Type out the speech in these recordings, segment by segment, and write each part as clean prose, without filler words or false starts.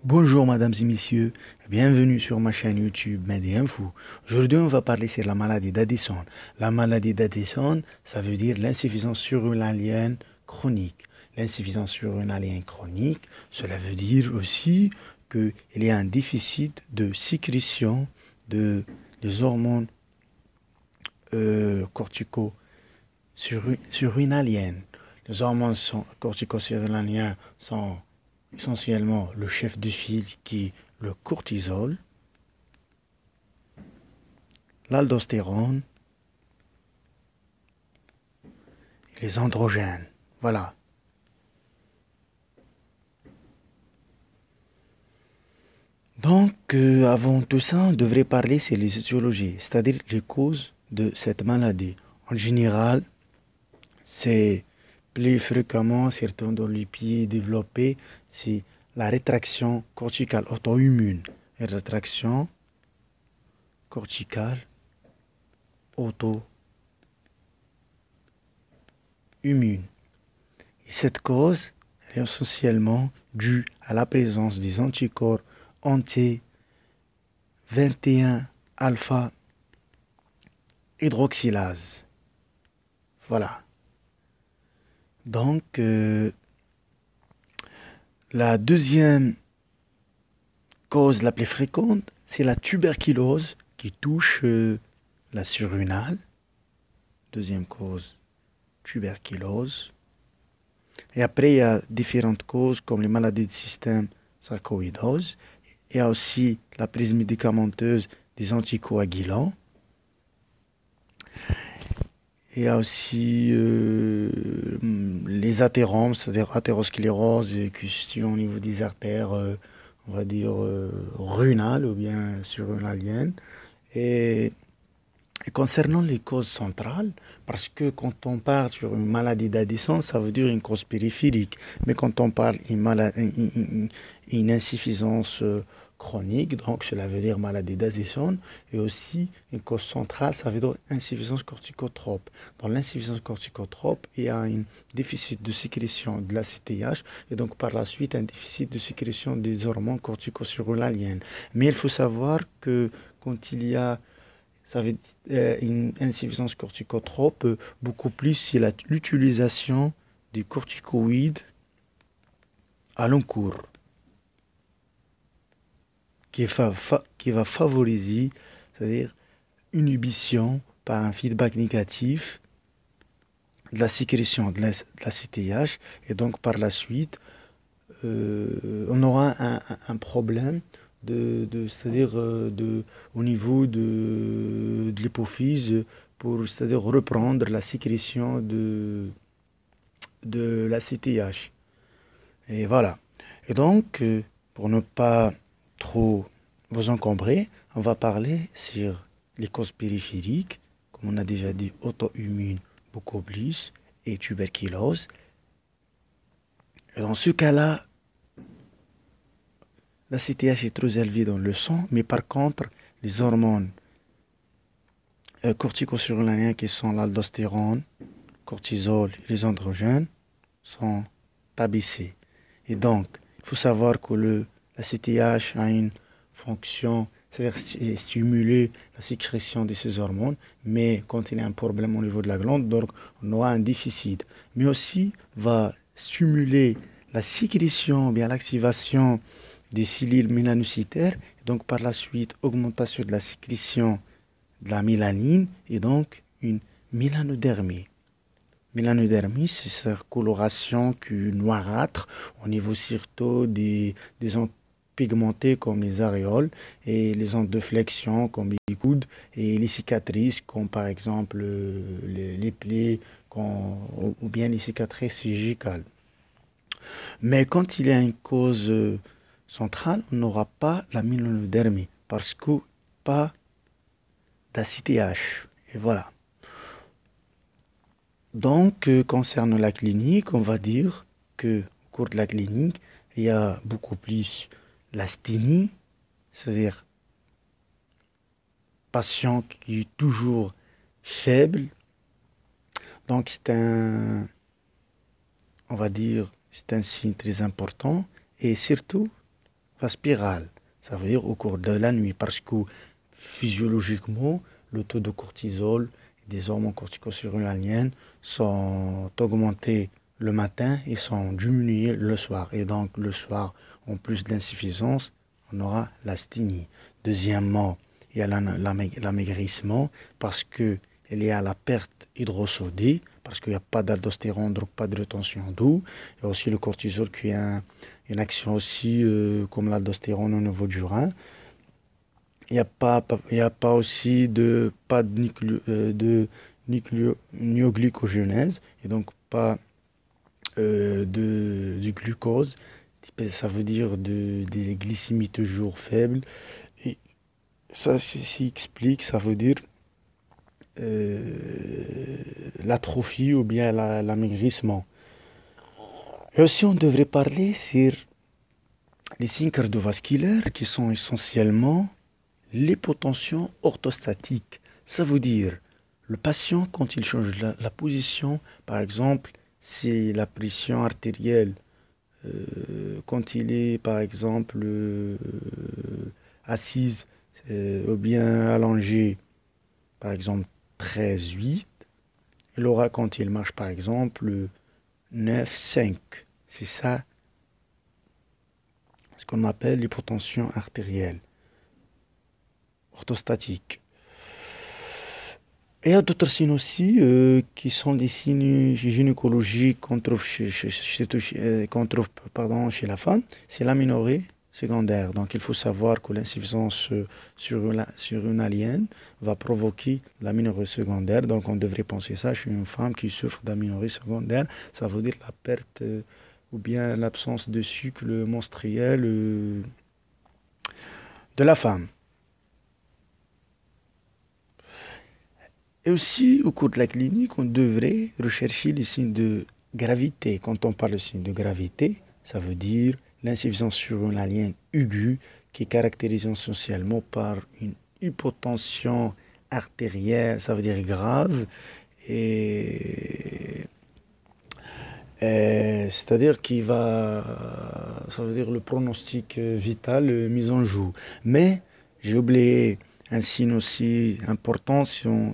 Bonjour mesdames et messieurs, bienvenue sur ma chaîne YouTube Info. Aujourd'hui on va parler sur la maladie d'Addison. La maladie d'Addison, ça veut dire l'insuffisance surrénalienne chronique. L'insuffisance surrénalienne chronique, cela veut dire aussi qu'il y a un déficit de sécrétion des hormones cortico-surrénaliennes. Les hormones cortico-surrénaliennes sont essentiellement le chef de file qui est le cortisol, l'aldostérone et les androgènes. Voilà. Donc, avant tout ça, on devrait parler sur les étiologies, c'est-à-dire les causes de cette maladie. En général, c'est plus fréquemment, surtout dans les pieds développés, c'est la rétraction corticale auto-immune. La rétraction corticale auto-immune. Et cette cause est essentiellement due à la présence des anticorps anti-21 alpha hydroxylase. Voilà. Donc, la deuxième cause la plus fréquente, c'est la tuberculose qui touche la surrénale. Deuxième cause, tuberculose. Et après, il y a différentes causes comme les maladies du système sarcoïdose. Il y a aussi la prise médicamenteuse des anticoagulants. Il y a aussi les athérome, c'est-à-dire athérosclérose, question au niveau des artères, on va dire rhénales ou bien surrénaliennes. Et, et concernant les causes centrales, parce que quand on parle sur une maladie d'Addison, ça veut dire une cause périphérique. Mais quand on parle une insuffisance chronique, donc cela veut dire maladie d'Addison, et aussi une cause centrale, ça veut dire insuffisance corticotrope. Dans l'insuffisance corticotrope, il y a un déficit de sécrétion de l'ACTH, et donc par la suite un déficit de sécrétion des hormones corticosurrénaliennes. Mais il faut savoir que quand il y a ça veut dire, une insuffisance corticotrope, beaucoup plus c'est l'utilisation des corticoïdes à long cours qui va favoriser, c'est-à-dire inhibition par un feedback négatif de la sécrétion de la CTH et donc par la suite on aura un problème c'est-à-dire au niveau de l'hypophyse pour c'est-à-dire reprendre la sécrétion de la CTH. Et voilà. Et donc, pour ne pas trop vous encombrer, on va parler sur les causes périphériques, comme on a déjà dit, auto-immune beaucoup plus, et tuberculose. Et dans ce cas-là, la CTH est trop élevée dans le sang, mais par contre, les hormones corticosurrénaliennes qui sont l'aldostérone, cortisol et les androgènes sont abaissées. Et donc, il faut savoir que la CTH a une fonction, c'est-à-dire stimuler la sécrétion de ces hormones, mais quand il y a un problème au niveau de la glande, donc on aura un déficit. Mais aussi va stimuler la sécrétion, bien l'activation des cellules mélanocytaires, et donc par la suite augmentation de la sécrétion de la mélanine et donc une mélanodermie. Mélanodermie, c'est cette coloration noirâtre au niveau surtout des ondes pigmentées comme les aréoles et les ondes de flexion comme les coudes et les cicatrices comme par exemple les plaies ou bien les cicatrices chirurgicales. Mais quand il y a une cause centrale, on n'aura pas la mélanodermie parce que pas d'ACTH. Et voilà. Donc, concernant la clinique, on va dire que au cours de la clinique, il y a beaucoup plus l'asthénie, c'est-à-dire patient qui est toujours faible. Donc, on va dire, c'est un signe très important. Et surtout, va spirale. Ça veut dire au cours de la nuit, parce que physiologiquement, le taux de cortisol et des hormones corticosurrénaliennes sont augmentés le matin et sont diminués le soir. Et donc, le soir, en plus d'insuffisance, on aura l'asthénie. Deuxièmement, il y a l'amaigrissement parce qu'il y a la perte hydrosodée, parce qu'il n'y a pas d'aldostérone, donc pas de rétention d'eau. Il y a aussi le cortisol qui a une action aussi comme l'aldostérone au niveau du rein. Il y a pas aussi pas de nucléoglycogénèse et donc pas du glucose. Ça veut dire des glycémies toujours faibles. Et ça, ceci explique, ça veut dire l'atrophie ou bien l'amaigrissement. Et aussi, on devrait parler sur les signes cardiovasculaires qui sont essentiellement l'hypotension orthostatique. Ça veut dire le patient, quand il change la position, par exemple, si la pression artérielle, quand il est, par exemple, assise ou bien allongé, par exemple, 13,8, il aura, quand il marche, par exemple, 9,5. C'est ça ce qu'on appelle l'hypotension artérielle orthostatique. Et il y a d'autres signes aussi qui sont des signes gynécologiques qu'on trouve chez la femme. C'est l'aménorrhée secondaire. Donc il faut savoir que l'insuffisance surrénalienne va provoquer l'aménorrhée secondaire. Donc on devrait penser ça chez une femme qui souffre d'aménorrhée secondaire. Ça veut dire la perte ou bien l'absence de cycle menstruel de la femme. Et aussi, au cours de la clinique, on devrait rechercher les signes de gravité. Quand on parle de signes de gravité, ça veut dire l'insuffisance surrénalienne aiguë qui est caractérisée essentiellement par une hypotension artérielle, ça veut dire grave, et c'est-à-dire ça veut dire le pronostic vital mis en jeu. Mais j'ai oublié un signe aussi important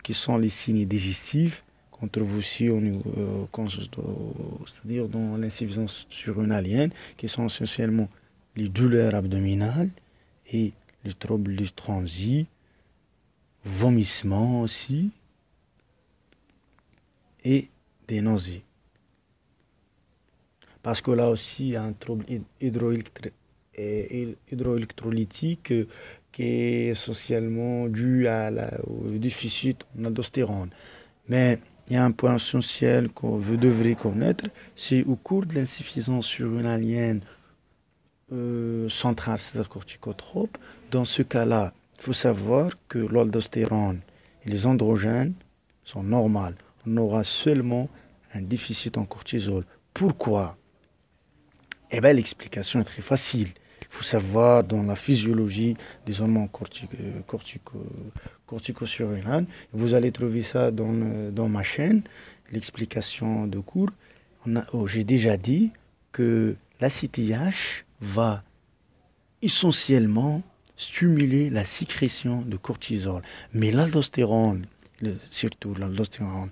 qui sont les signes digestifs qu'on trouve aussi c'est-à-dire dans l'insuffisance surrénalienne, qui sont essentiellement les douleurs abdominales et les troubles du transit, vomissements aussi et des nausées. Parce que là aussi, il y a un trouble hydroélectrolytique qui est essentiellement dû au déficit en aldostérone. Mais il y a un point essentiel que vous devrez connaître, c'est au cours de l'insuffisance surrénalienne centrale, c'est-à-dire corticotrope. Dans ce cas-là, il faut savoir que l'aldostérone et les androgènes sont normales. On aura seulement un déficit en cortisol. Pourquoi? Eh bien, l'explication est très facile. Il faut savoir dans la physiologie des hormones corticosurrénales. Vous allez trouver ça dans ma chaîne, l'explication de cours. J'ai déjà dit que l'ACTH va essentiellement stimuler la sécrétion de cortisol. Mais l'aldostérone, surtout l'aldostérone,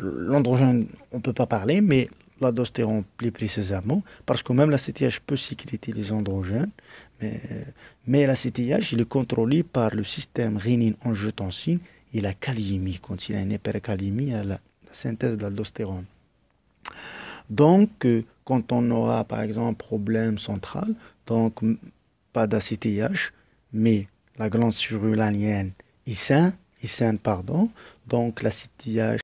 l'androgène, on ne peut pas parler, mais l'aldostérone plus précisément, parce que même la CTH peut sécréter les androgènes, mais la CTH il est contrôlé par le système rénine-angiotensine et la kaliémie. Quand il y a une hyperkaliémie, il y a la synthèse de l'aldostérone. Donc, quand on aura par exemple un problème central, donc pas d'ACTH, mais la glande surrénalienne est saine, donc la CTH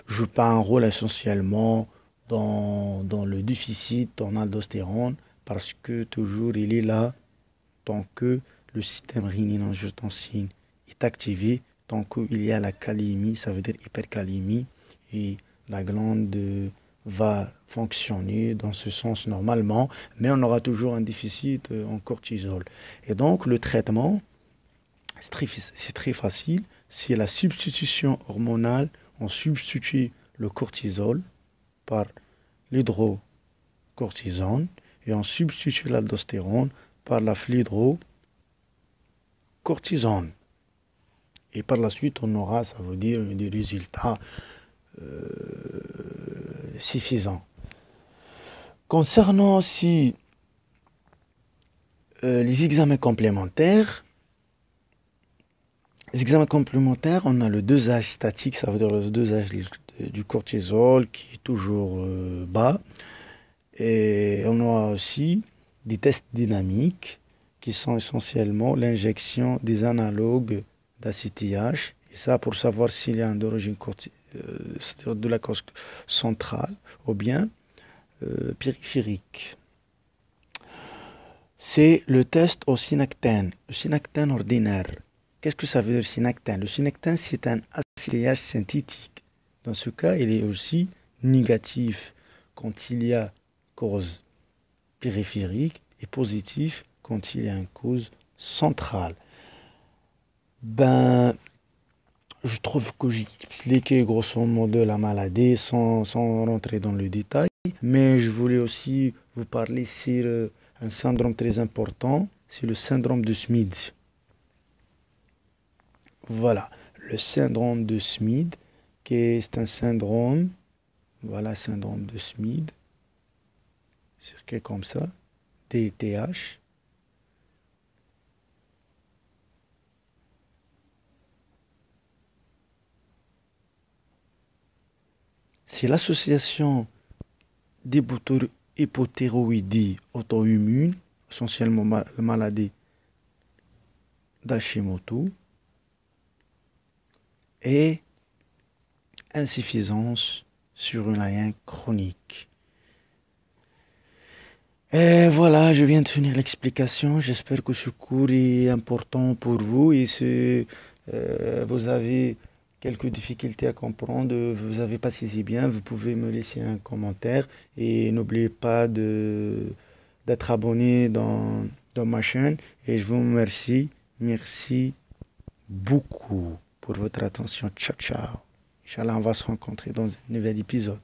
joue pas un rôle essentiellement dans le déficit en aldostérone parce que toujours il est là tant que le système rénine-angiotensine est activé, tant qu'il y a la kaliémie, ça veut dire hyperkaliémie, et la glande va fonctionner dans ce sens normalement, mais on aura toujours un déficit en cortisol. Et donc le traitement, c'est très facile, c'est la substitution hormonale. On substitue le cortisol par l'hydrocortisone et on substitue l'aldostérone par la fludrocortisone. Et par la suite, on aura, ça veut dire, des résultats suffisants. Concernant aussi les examens complémentaires, on a le dosage statique, ça veut dire le dosage du cortisol qui est toujours bas. Et on a aussi des tests dynamiques qui sont essentiellement l'injection des analogues d'ACTH. Et ça pour savoir s'il y a un d'origine c'est-à-dire de la cause centrale ou bien périphérique. C'est le test au synactène, le synactène ordinaire. Qu'est-ce que ça veut dire synactène? Le synactène, c'est un ACTH synthétique. Dans ce cas, il est aussi négatif quand il y a cause périphérique et positif quand il y a une cause centrale. Je trouve que j'ai expliqué grosso modo la maladie sans rentrer dans le détail, mais je voulais aussi vous parler sur un syndrome très important, c'est le syndrome de Smith. Voilà, le syndrome de Smith, c'est un syndrome, voilà, syndrome de Smith, c'est comme ça, DTH. C'est l'association d'hypothyroïdie auto-immune, essentiellement la maladie d'Hashimoto, et insuffisance surrénalienne chronique. Et voilà, je viens de finir l'explication. J'espère que ce cours est important pour vous et si vous avez quelques difficultés à comprendre, vous n'avez pas saisi bien, vous pouvez me laisser un commentaire et n'oubliez pas d'être abonné dans ma chaîne et je vous remercie. Merci beaucoup pour votre attention. Ciao, ciao. Inch'Allah, on va se rencontrer dans un nouvel épisode.